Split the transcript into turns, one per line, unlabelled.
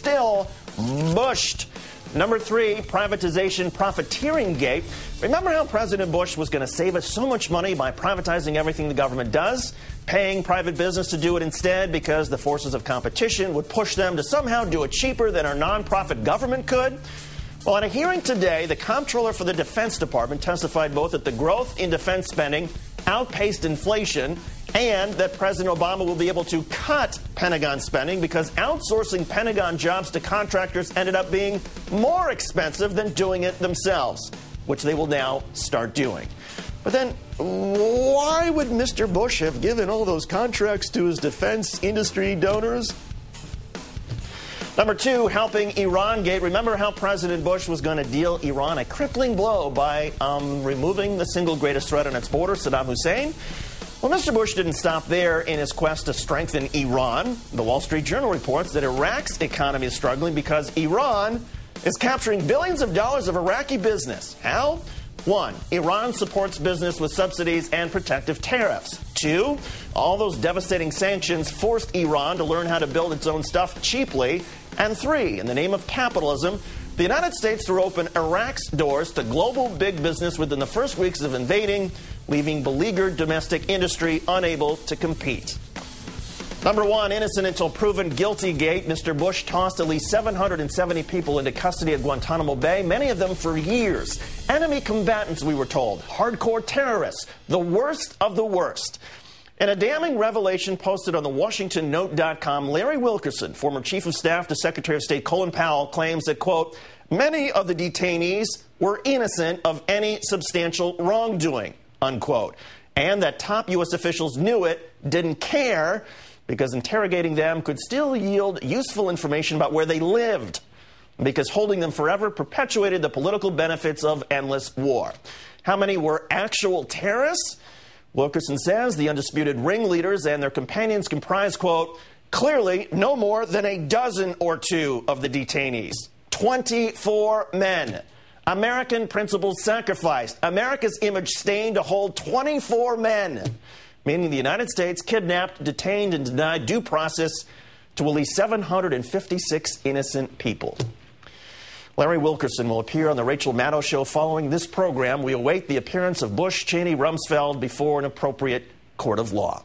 still bushed. Number 3, privatization profiteering gate. Remember how President Bush was going to save us so much money by privatizing everything the government does, paying private business to do it instead because the forces of competition would push them to somehow do it cheaper than our nonprofit government could? Well, at a hearing today, the comptroller for the Defense Department testified both that the growth in defense spending outpaced inflation and that President Obama will be able to cut Pentagon spending because outsourcing Pentagon jobs to contractors ended up being more expensive than doing it themselves, which they will now start doing. But then, why would Mr. Bush have given all those contracts to his defense industry donors? Number 2, helping Iran gate. Remember how President Bush was going to deal Iran a crippling blow by removing the single greatest threat on its border, Saddam Hussein? Well, Mr. Bush didn't stop there in his quest to strengthen Iran. The Wall Street Journal reports that Iraq's economy is struggling because Iran is capturing billions of dollars of Iraqi business. How? 1, Iran supports business with subsidies and protective tariffs. 2, all those devastating sanctions forced Iran to learn how to build its own stuff cheaply. And 3, in the name of capitalism, the United States threw open Iraq's doors to global big business within the first weeks of invading, leaving beleaguered domestic industry unable to compete. Number 1, innocent until proven guilty gate. Mr. Bush tossed at least 770 people into custody at Guantanamo Bay, many of them for years. Enemy combatants, we were told. Hardcore terrorists. The worst of the worst. In a damning revelation posted on the WashingtonNote.com, Larry Wilkerson, former chief of staff to Secretary of State Colin Powell, claims that, quote, many of the detainees were innocent of any substantial wrongdoing, unquote, and that top U.S. officials knew it, didn't care, because interrogating them could still yield useful information about where they lived, because holding them forever perpetuated the political benefits of endless war. How many were actual terrorists? Wilkerson says the undisputed ringleaders and their companions comprise, quote, clearly no more than a dozen or two of the detainees. 24 men. American principles sacrificed. America's image stained to hold 24 men. Meaning the United States kidnapped, detained, and denied due process to at least 756 innocent people. Larry Wilkerson will appear on the Rachel Maddow Show following this program. We await the appearance of Bush, Cheney, Rumsfeld before an appropriate court of law.